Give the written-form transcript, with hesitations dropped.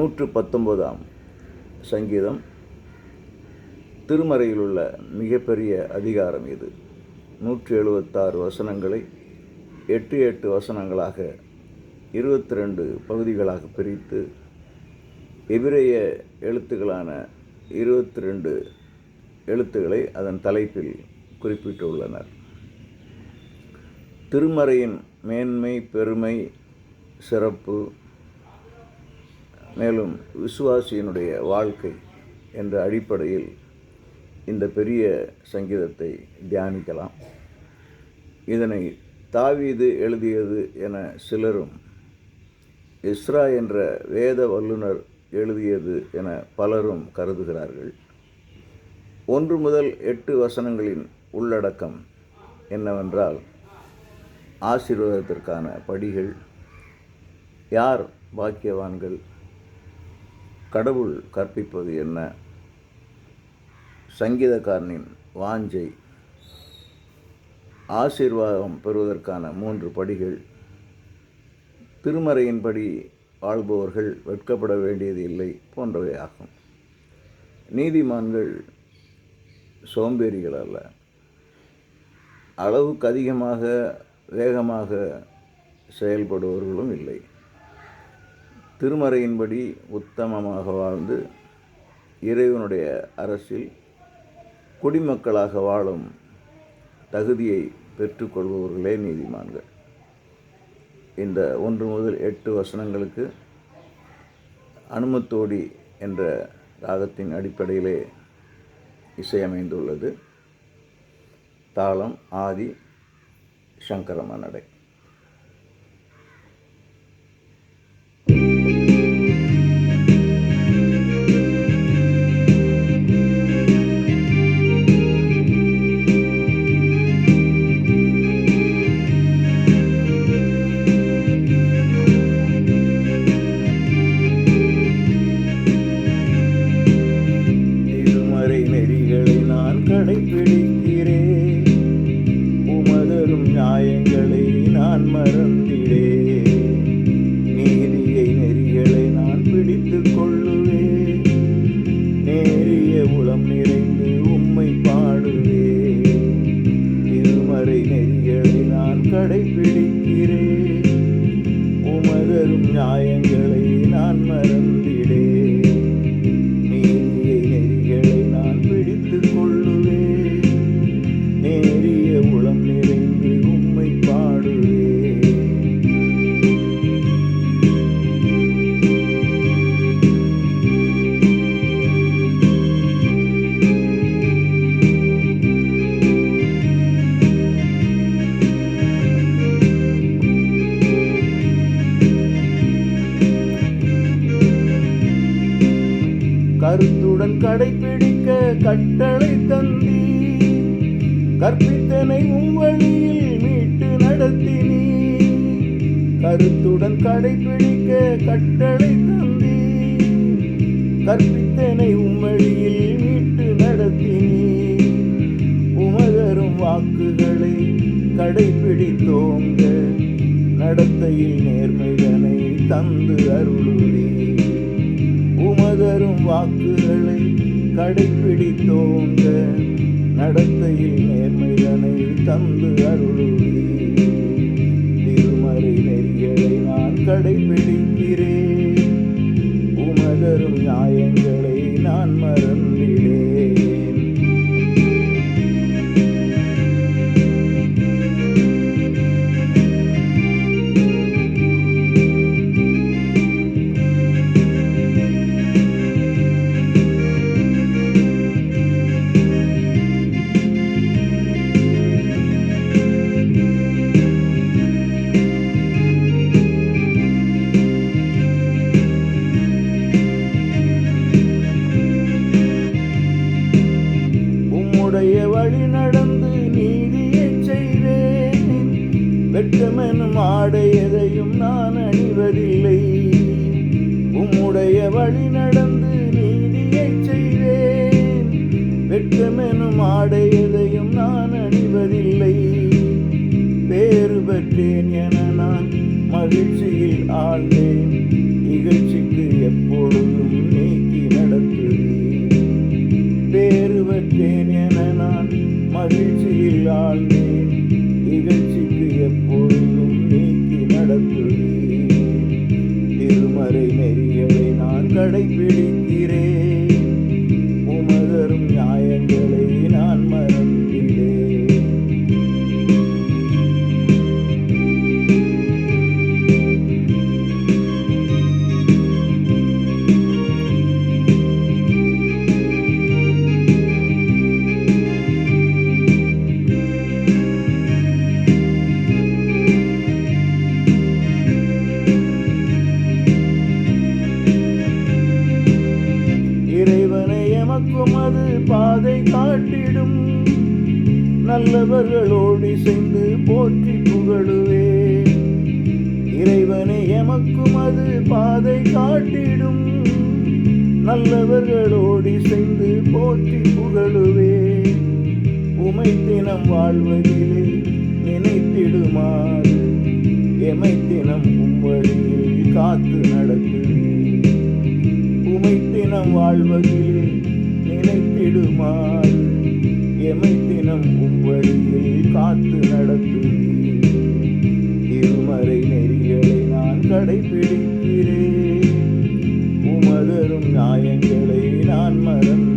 119ஆம் சங்கீதம் திருமறையில் உள்ள மிகப்பெரிய அதிகாரம் இது. 176 வசனங்களை 8 வசனங்களாக 22 பகுதிகளாக பிரித்து எபிரேய எழுத்துக்களான 22 எழுத்துக்களை அதன் தலைப்பில் குறிப்பிட்டுள்ளனர். திருமறையின் மேன்மை, பெருமை, சிறப்பு, மேலும் விசுவாசியினுடைய வாழ்க்கை என்ற அடிப்படையில் இந்த பெரிய சங்கீதத்தை தியானிக்கலாம். இதனை தாவீது எழுதியது என சிலரும், எஸ்ரா என்ற வேத வல்லுனர் எழுதியது என பலரும் கருதுகிறார்கள். 1 முதல் 8 வசனங்களின் உள்ளடக்கம் என்னவென்றால், ஆசீர்வாதத்திற்கான படிகள், யார் பாக்கியவான்கள், கடவுள் கற்பிப்பது என்ன, சங்கீதக்காரனின் வாஞ்சை, ஆசீர்வாதம் பெறுவதற்கான 3 படிகள், திருமறையின்படி வாழ்பவர்கள் வெட்கப்பட வேண்டியது இல்லை போன்றவை ஆகும். நீதிமான்கள் சோம்பேறிகள் அல்ல, அளவுக்கு அதிகமாக வேகமாக செயல்படுபவர்களும் இல்லை. திருமறையின்படி உத்தமமாக வாழ்ந்து இறைவனுடைய அரசில் குடிமக்களாக வாழும் தகுதியை பெற்றுக்கொள்பவர்களே நீதிமான்கள். இந்த 1 முதல் 8 வசனங்களுக்கு அனுமத்தோடி என்ற ராகத்தின் அடிப்படையிலே இசையமைந்துள்ளது. தாளம் ஆதி சங்கரமநடை. கடைப்பிடிக்கிறேன், உமதரும் நியாயங்களை நான் மறந்திடேன். நீதியை நெறிகளை நான் பிடித்து கொள்ளுவேன், நேரிய உளம் நிறைந்து உம்மை பாடுவேன். திருமறை நெறிகளை நான் கடைப்பிடிக்கிறேன், உமதரும் நியாயங்களை நான் மறந்திடேன். நீதியை நெறிகளை நான் பிடித்து கொள்ளுவேன், நேரிய உளம் நிறைந்து உம்மை பாடுவேன். கருத்துடன் கடைப்பிடிக்க கட்டளை தந்தீ, கற்பித்தனை உம் வழியில் மீட்டு நடத்தினீ. கருத்துடன் கடைப்பிடிக்க கட்டளை தந்தீ, கற்பித்தனை உம் வழியில் மீட்டு நடத்தினீ. உமதரும் வாக்குகளை கடைப்பிடித்தோங்க, நடத்தையில் நேர்மைதனை தந்து அருளுவீ. உமதரும் வாக்குகளை கடைப்பிடித்தோங்க, நடத்தையில் நேர்மைதனை தந்து அருளுவீர். திருமறை நெறிகளை நான் கடைப்பிடிக்கிறேன், உமதரும் நியாயங்களை நான் மறந்திடேன். வழி நடந்து நீதியை செய்வேன், வெட்கமெனும் ஆடை எதையும் நான் அணிவதில்லை. உம்முடைய வழி நடந்து நீதியை செய்வேன், வெட்கமெனும் ஆடை எதையும் நான் அணிவதில்லை. பேறு பெற்றேன் என நான் மகிழ்ச்சியில் ஆழ்ந்தேன், இகழ்ச்சிக்கு எப்பொழுதும் கடைபிடிக்கிறேன். உமதரும் நியாயங்களை நான் மறந்திடேன். இறைவனை எமக்கும் அது பாதை காட்டிடும். நல்லவர்களோடு இசைந்து போற்றி புகழுவேன். இறைவனை எமக்கும் அது பாதை காட்டிடும். நல்லவர்களோடு இசைந்து போற்றி புகழுவேன். உமை தினம் வாழ்வதிலே நினைத்திடுமாறு எமை தினம் உம்வழியில் காத்து நடத்துவேன். உமை தினம் வாழ்வதிலே நினைத்திடுமாறு எமை தினம் உம்வழியில் காத்து நடத்துவீர். திருமறை நெறிகளை நான் கடைபிடிக்கிறேன். உமதரும் நியாயங்களை நான் மறந்து